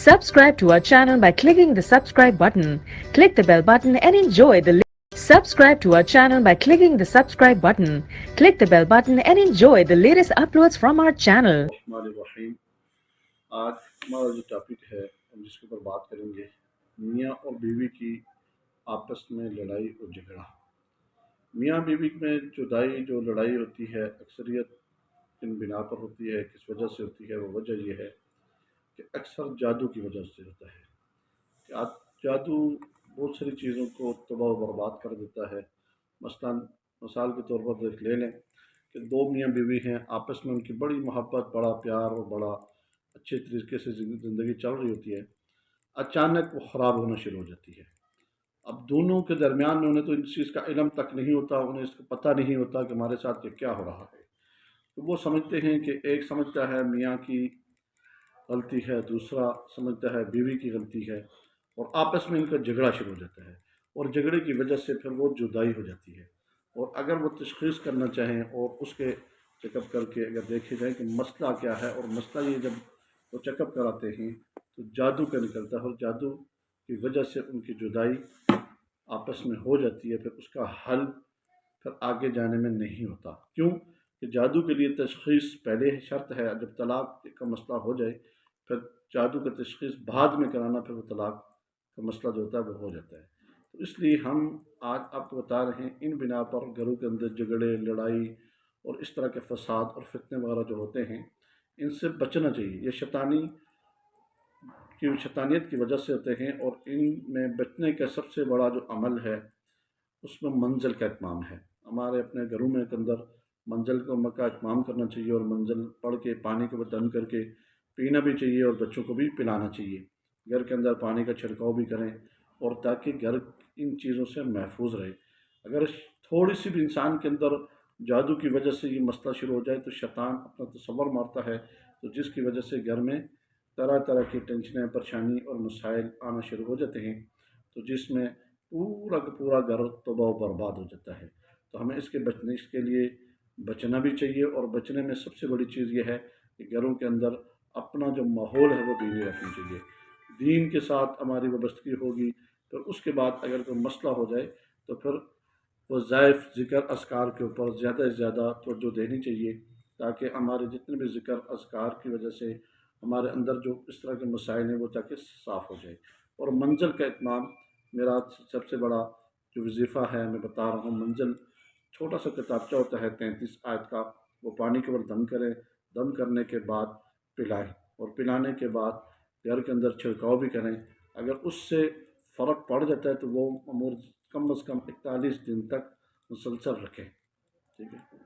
Subscribe to our channel by clicking the subscribe button. Click the bell button and enjoy the Subscribe to our channel by clicking the subscribe button. Click the bell button and enjoy the latest uploads from our channel. روحانی آج ہمارا جو topic ہے ہم جس کے اوپر بات کریں گے میاں اور بیوی کی آپس میں لڑائی اور جھگڑا۔ میاں بیوی میں جو لڑائی ہوتی ہے اکثریت کن بنا پر ہوتی ہے، کس وجہ سے ہوتی ہے؟ وہ وجہ یہ ہے کہ اکثر جادو کی وجہ سے ہوتا ہے کہ جادو بہت ساری چیزوں کو تباہ و برباد کر دیتا ہے۔ مثال کے طور پر دیکھ لے لیں کہ دو میاں بیوی ہیں، آپس میں ان کی بڑی محبت، بڑا پیار اور بڑا اچھے طریقے سے زندگی چل رہی ہوتی ہے، اچانک وہ خراب ہونا شروع ہو جاتی ہے۔ اب دونوں کے درمیان میں انہیں تو اس چیز کا علم تک نہیں ہوتا، انہیں اس کا پتہ نہیں ہوتا کہ ہمارے ساتھ یہ کیا ہو رہا ہے۔ تو وہ سمجھتے ہیں کہ ایک سمجھتا ہے میاں کی غلطی ہے، دوسرا سمجھتا ہے بیوی کی غلطی ہے، اور آپس میں ان کا جھگڑا شروع ہو جاتا ہے، اور جھگڑے کی وجہ سے پھر وہ جدائی ہو جاتی ہے۔ اور اگر وہ تشخیص کرنا چاہیں اور اس کے چیک اپ کر کے اگر دیکھے جائے کہ مسئلہ کیا ہے، اور مسئلہ یہ جب وہ چیک اپ کراتے ہیں تو جادو کا نکلتا ہے، اور جادو کی وجہ سے ان کی جدائی آپس میں ہو جاتی ہے، پھر اس کا حل پھر آگے جانے میں نہیں ہوتا۔ کیوں کہ جادو کے لیے تشخیص پہلے شرط ہے، جب طلاق کا مسئلہ ہو جائے پھر جادو کا تشخیص بعد میں کرانا، پھر وہ طلاق کا مسئلہ جو ہوتا ہے وہ ہو جاتا ہے۔ تو اس لیے ہم آج آپ کو بتا رہے ہیں ان بنا پر گھروں کے اندر جھگڑے، لڑائی اور اس طرح کے فساد اور فتنے وغیرہ جو ہوتے ہیں ان سے بچنا چاہیے۔ یہ شیطانیت کی وجہ سے ہوتے ہیں، اور ان میں بچنے کا سب سے بڑا جو عمل ہے اس میں منزل کا اہتمام ہے۔ ہمارے اپنے گھروں میں کے اندر منزل کا اہتمام کرنا چاہیے، اور منزل پڑھ کے پانی کو بند کر کے پینا بھی چاہیے، اور بچوں کو بھی پلانا چاہیے۔ گھر کے اندر پانی کا چھڑکاؤ بھی کریں، اور تاکہ گھر ان چیزوں سے محفوظ رہے۔ اگر تھوڑی سی بھی انسان کے اندر جادو کی وجہ سے یہ مسئلہ شروع ہو جائے تو شیطان اپنا تصور مارتا ہے، تو جس کی وجہ سے گھر میں طرح طرح کی ٹینشنیں، پریشانی اور مسائل آنا شروع ہو جاتے ہیں، تو جس میں پورا کا پورا گھر تباہ و برباد ہو جاتا ہے۔ تو ہمیں اس کے لیے بچنا بھی چاہیے، اور بچنے میں سب سے بڑی چیز یہ ہے کہ گھروں کے اندر اپنا جو ماحول ہے وہ دینی رکھنا چاہیے۔ دین کے ساتھ ہماری وابستگی ہوگی، پھر اس کے بعد اگر کوئی مسئلہ ہو جائے تو پھر وظائف، ذکر، اذکار کے اوپر زیادہ سے زیادہ توجہ دینی چاہیے، تاکہ ہمارے جتنے بھی ذکر اذکار کی وجہ سے ہمارے اندر جو اس طرح کے مسائل ہیں وہ تاکہ صاف ہو جائے۔ اور منزل کا اہتمام میرا سب سے بڑا جو وظیفہ ہے، میں بتا رہا ہوں۔ منزل چھوٹا سا کتابچہ ہوتا ہے 33 آیت کا، وہ پانی کے اوپر دم کریں، دم کرنے کے بعد پلائیں، اور پلانے کے بعد گھر کے اندر چھڑکاؤ بھی کریں۔ اگر اس سے فرق پڑ جاتا ہے تو وہ امور کم از کم 41 دن تک مسلسل رکھیں، ٹھیک ہے۔